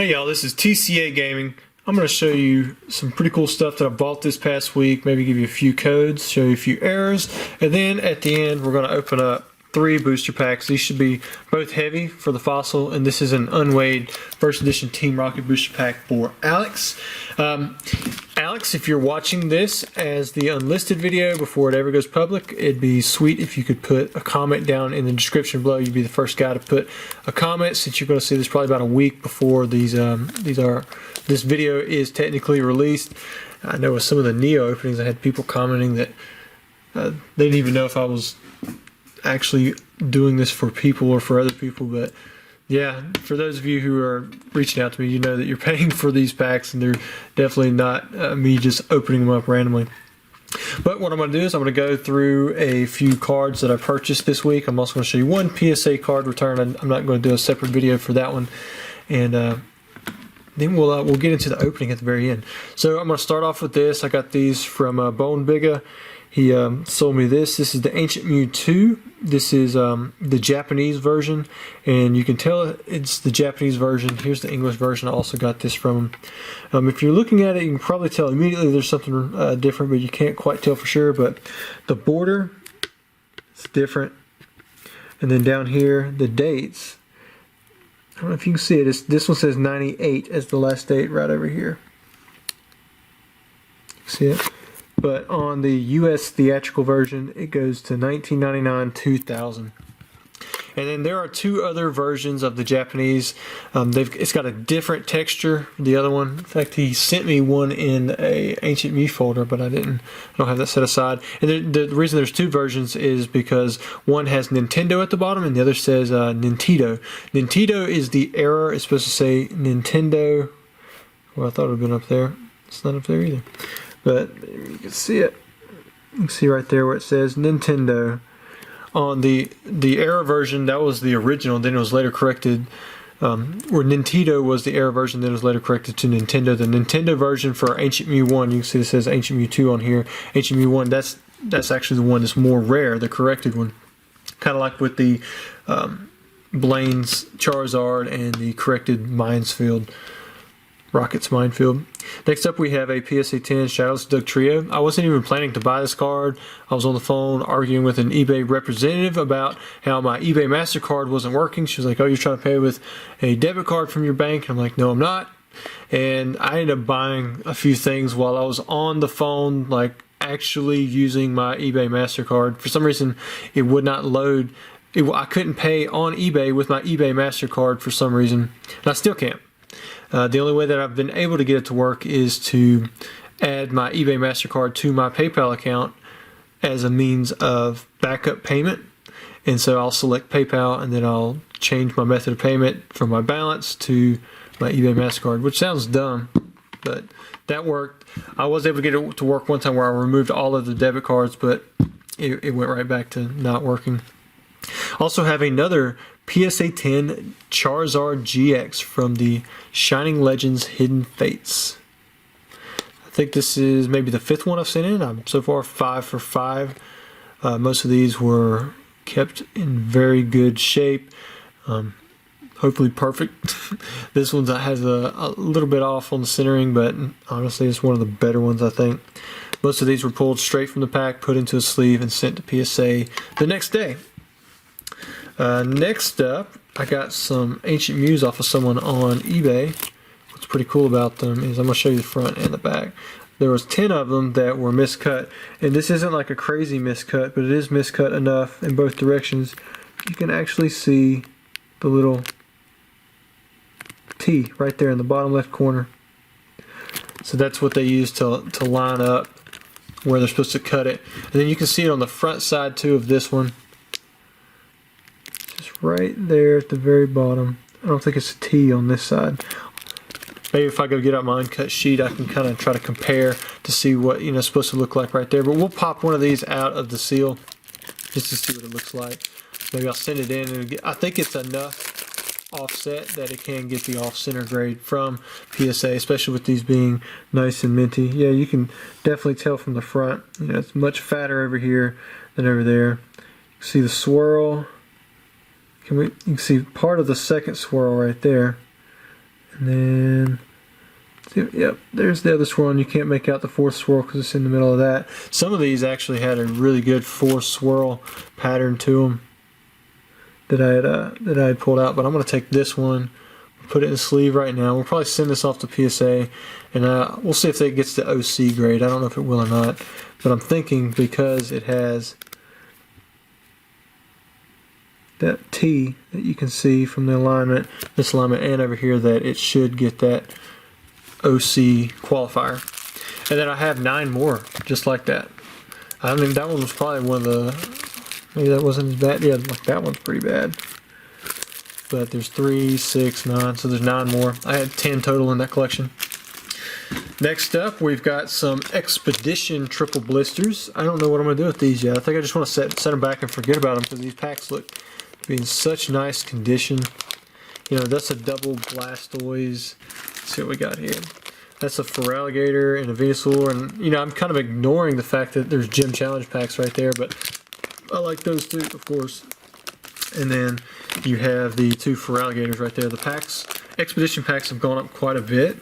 Hey y'all, this is TCA Gaming. I'm going to show you some pretty cool stuff that I bought this past week, maybe give you a few codes, show you a few errors, and then at the end we're going to open up 3 booster packs. These should be both heavy for the Fossil, and this is an Unweighed First Edition Team Rocket booster pack for Alex. Alex, if you're watching this as the unlisted video before it ever goes public, it'd be sweet if you could put a comment down in the description below. You'd be the first guy to put a comment, since you're going to see this probably about a week before this video is technically released. I know with some of the Neo openings, I had people commenting that they didn't even know if I was actually doing this for people or for other people. But yeah, for those of you who are reaching out to me, you know that you're paying for these packs, and they're definitely not me just opening them up randomly. But what I'm going to do is I'm going to go through a few cards that I purchased this week. I'm also going to show you one PSA card return. I'm not going to do a separate video for that one, and then we'll get into the opening at the very end. So I'm going to start off with this. I got these from Bone Bigga. He sold me this. This is the Ancient Mew 2. This is the Japanese version, and you can tell it's the Japanese version. Here's the English version. I also got this from him. If you're looking at it, you can probably tell immediately there's something different, but you can't quite tell for sure. But the border is different. And then down here, the dates. I don't know if you can see it. This one says 98 as the last date right over here. See it? But on the US theatrical version, it goes to 1999-2000. And then there are 2 other versions of the Japanese. It's got a different texture, the other one. In fact, he sent me one in a Ancient Mew folder, but I don't have that set aside. And the reason there's 2 versions is because one has Nintendo at the bottom and the other says Nintendo. Nintendo is the error. It's supposed to say Nintendo. Well, I thought it would have been up there. It's not up there either. But you can see it. You can see right there where it says Nintendo. On the error version, that was the original, then it was later corrected, where Nintendo was the error version, then it was later corrected to Nintendo. The Nintendo version for Ancient Mew 1, you can see it says Ancient Mew 2 on here. Ancient Mew 1, that's actually the one that's more rare, the corrected one. Kind of like with the Blaine's Charizard and the corrected Rocket's Minefield. Next up, we have a PSA 10 Shadows Doug Trio. I wasn't even planning to buy this card. I was on the phone arguing with an eBay representative about how my eBay MasterCard wasn't working. She was like, "Oh, you're trying to pay with a debit card from your bank?" I'm like, "No, I'm not." And I ended up buying a few things while I was on the phone, like actually using my eBay MasterCard. For some reason, it would not load. I couldn't pay on eBay with my eBay MasterCard for some reason, and I still can't. The only way that I've been able to get it to work is to add my eBay MasterCard to my PayPal account as a means of backup payment. And so I'll select PayPal, and then I'll change my method of payment from my balance to my eBay MasterCard, which sounds dumb, but that worked. I was able to get it to work one time where I removed all of the debit cards, but it went right back to not working. Also have another PSA 10 Charizard GX from the Shining Legends Hidden Fates. I think this is maybe the 5th one I've sent in. I'm so far 5 for 5. Most of these were kept in very good shape. Hopefully perfect. This one has a little bit off on the centering, but honestly it's one of the better ones, I think. Most of these were pulled straight from the pack, put into a sleeve, and sent to PSA the next day. Next up, I got some Ancient Mews off of someone on eBay. What's pretty cool about them is I'm going to show you the front and the back. There was 10 of them that were miscut, and this isn't like a crazy miscut, but it is miscut enough in both directions. You can actually see the little T right there in the bottom left corner. So that's what they use to line up where they're supposed to cut it. And then you can see it on the front side too of this one. Right there at the very bottom. I don't think it's a T on this side. Maybe if I go get out my uncut sheet, I can kind of try to compare to see what it's supposed to look like right there. But we'll pop one of these out of the seal just to see what it looks like. Maybe I'll send it in, and I think it's enough offset that it can get the off-center grade from PSA, especially with these being nice and minty. Yeah, you can definitely tell from the front. It's much fatter over here than over there. You can see the swirl. You can see part of the second swirl right there. And then, yep, there's the other swirl, and you can't make out the fourth swirl because it's in the middle of that. Some of these actually had a really good fourth swirl pattern to them that I had pulled out. But I'm going to take this one, put it in the sleeve right now. We'll probably send this off to PSA, and we'll see if it gets the OC grade. I don't know if it will or not, but I'm thinking because it has that T that you can see from the alignment, this alignment, and over here, that it should get that OC qualifier. And then I have 9 more just like that. I mean, that one was probably one of the, maybe that wasn't as bad. Yeah, like that one's pretty bad. But there's 3, 6, 9, so there's 9 more. I had 10 total in that collection. Next up, we've got some Expedition triple blisters. I don't know what I'm going to do with these yet. I think I just want to set them back and forget about them because these packs look to be in such nice condition. You know, that's a double Blastoise. Let's see what we got here. That's a Feraligatr and a Venusaur, and you know, I'm kind of ignoring the fact that there's Gym Challenge packs right there, but I like those too, of course. And then you have the 2 Feraligatrs right there. The packs, Expedition packs, have gone up quite a bit.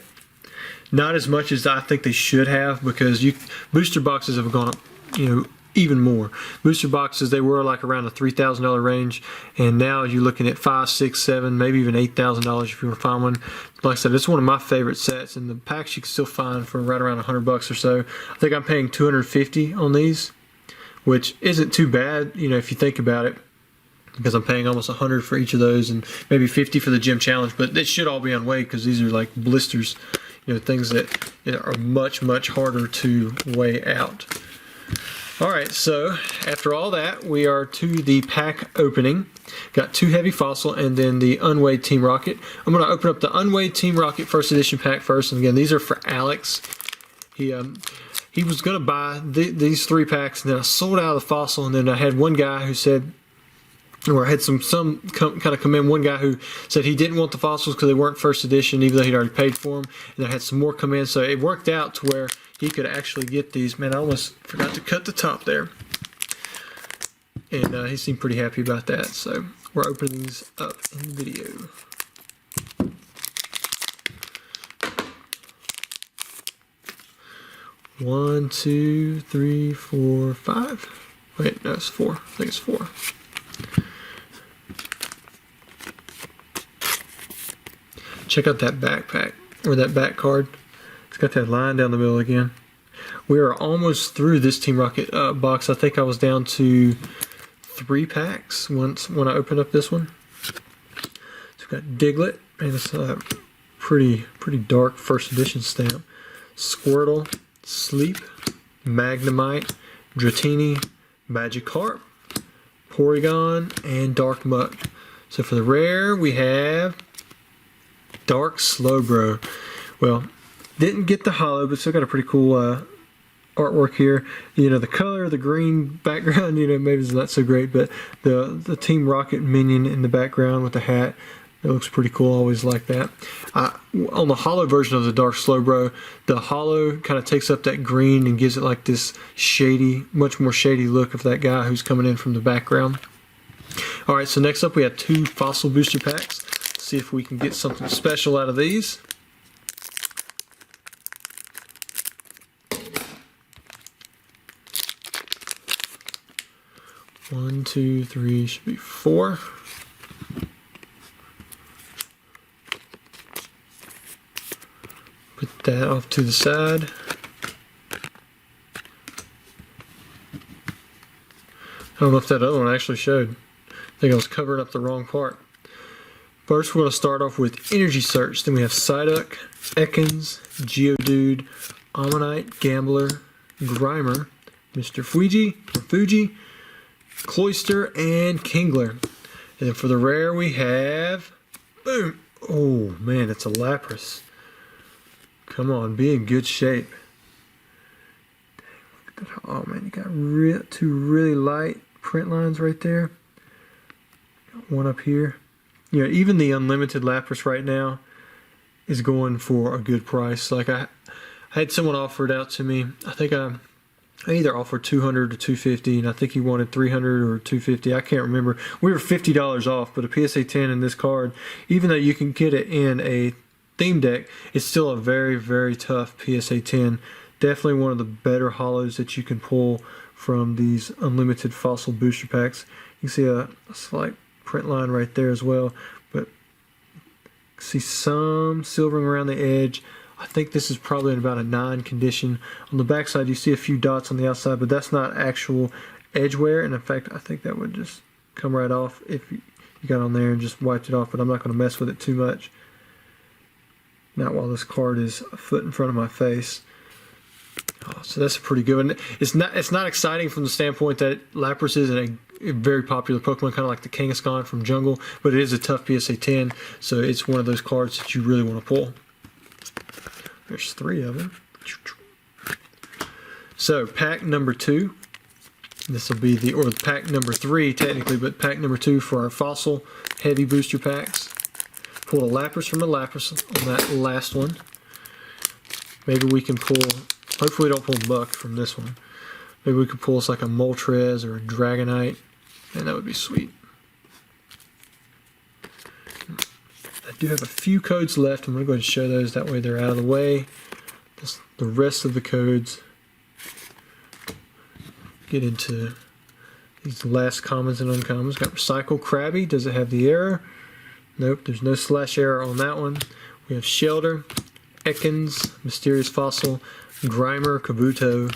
Not as much as I think they should have, because booster boxes have gone up, you know, even more. Booster boxes, they were like around the $3,000 range, and now you're looking at $5, $6, $7, maybe even $8,000 if you want to find one. Like I said, it's one of my favorite sets, and the packs you can still find for right around $100 or so. I think I'm paying $250 on these, which isn't too bad, you know, if you think about it, because I'm paying almost $100 for each of those, and maybe $50 for the Gym Challenge. But it should all be unweighed because these are like blisters, you know, things that are much, much harder to weigh out. Alright, so after all that, we are to the pack opening. Got 2 Heavy Fossil and then the Unweighed Team Rocket. I'm going to open up the Unweighed Team Rocket first edition pack first. And again, these are for Alex. He was going to buy these 3 packs, and then I sold out of the Fossil, and then I had one guy who said, or I had some kind of come in, one guy who said he didn't want the fossils because they weren't first edition, even though he'd already paid for them. And I had some more come in, so it worked out to where he could actually get these. Man, I almost forgot to cut the top there. And he seemed pretty happy about that, so we're opening these up in the video. One, 2, 3, 4, 5. Wait, no, it's 4. I think it's 4. Check out that backpack, or that back card. It's got that line down the middle again. We are almost through this Team Rocket box. I think I was down to 3 packs when I opened up this one. So we've got Diglett, and it's a pretty dark first edition stamp. Squirtle, Sleep, Magnemite, Dratini, Magikarp, Porygon, and Dark Muck. So for the rare, we have Dark Slowbro. Well, didn't get the holo, but still got a pretty cool artwork here. You know, the color, the green background, you know, maybe it's not so great, but the Team Rocket minion in the background with the hat, it looks pretty cool. I always like that. On the holo version of the Dark Slowbro, the holo kind of takes up that green and gives it like this shady, much more shady look of that guy who's coming in from the background. Alright, so next up we have 2 Fossil Booster Packs. Let's see if we can get something special out of these. One, 2, 3, should be 4. Put that off to the side. I don't know if that other one actually showed. I think I was covering up the wrong part. First, we're going to start off with Energy Search. Then we have Psyduck, Ekans, Geodude, Ammonite, Gambler, Grimer, Mr. Fuji, Cloyster, and Kingler. And then for the rare, we have, boom! Oh man, it's a Lapras. Come on, be in good shape. Oh man, you got 2 really light print lines right there. Got one up here. You know, even the unlimited Lapras right now is going for a good price. Like I had someone offered out to me. I think I either offered $200 or $250, and I think he wanted $300 or $250. I can't remember. We were $50 off, but a PSA 10 in this card, even though you can get it in a theme deck, it's still a very, very tough PSA 10. Definitely one of the better hollows that you can pull from these unlimited fossil booster packs. You can see a slight print line right there as well, but see some silvering around the edge. I think this is probably in about a 9 condition. On the back side, you see a few dots on the outside, but that's not actual edge wear. And in fact, I think that would just come right off if you got on there and just wiped it off, but I'm not going to mess with it too much. Not while this card is a foot in front of my face. Oh, so that's a pretty good one. It's not exciting from the standpoint that Lapras isn't a very popular Pokemon, kind of like the Kangaskhan from Jungle, but it is a tough PSA 10, so it's one of those cards that you really want to pull. There's 3 of them. So pack number 2. This will be the pack number 3 technically, but pack number 2 for our fossil heavy booster packs. Pull a Lapras from a Lapras on that last one. Maybe we can pull, hopefully we don't pull Buck from this one. Maybe we could pull us like a Moltres or a Dragonite, and that would be sweet. I do have a few codes left. I'm going to go ahead and show those, that way they're out of the way. Just the rest of the codes. Get into these last commons and uncommons. Got Recycle Krabby. Does it have the error? Nope, there's no slash error on that one. We have Shelter, Ekans, Mysterious Fossil, Grimer, Kabuto,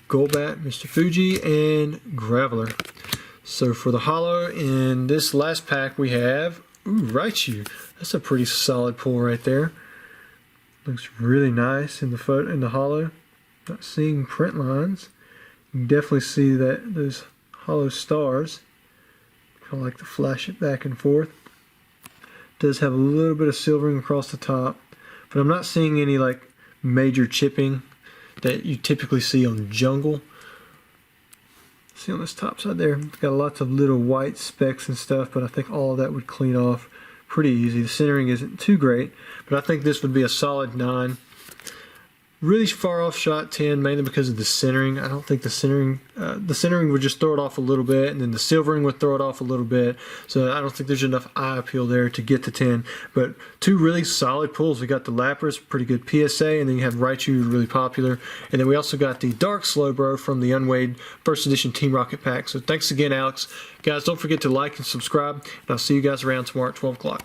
Golbat, Mr. Fuji, and Graveler. So for the holo in this last pack we have, Raichu. That's a pretty solid pull right there. Looks really nice in the photo, in the holo. Not seeing print lines. You can definitely see that those hollow stars. Kind of like to flash it back and forth. Does have a little bit of silvering across the top, but I'm not seeing any like major chipping that you typically see on Jungle. See on this top side there, it's got lots of little white specks and stuff, but I think all of that would clean off pretty easy. The centering isn't too great, but I think this would be a solid 9. Really far off shot 10, mainly because of the centering. I don't think the centering would just throw it off a little bit, and then the silvering would throw it off a little bit. So I don't think there's enough eye appeal there to get to 10. But 2 really solid pulls. We got the Lapras, pretty good PSA, and then you have Raichu, really popular. And then we also got the Dark Slowbro from the Unweighed First Edition Team Rocket pack. So thanks again, Alex. Guys, don't forget to like and subscribe, and I'll see you guys around tomorrow at 12 o'clock.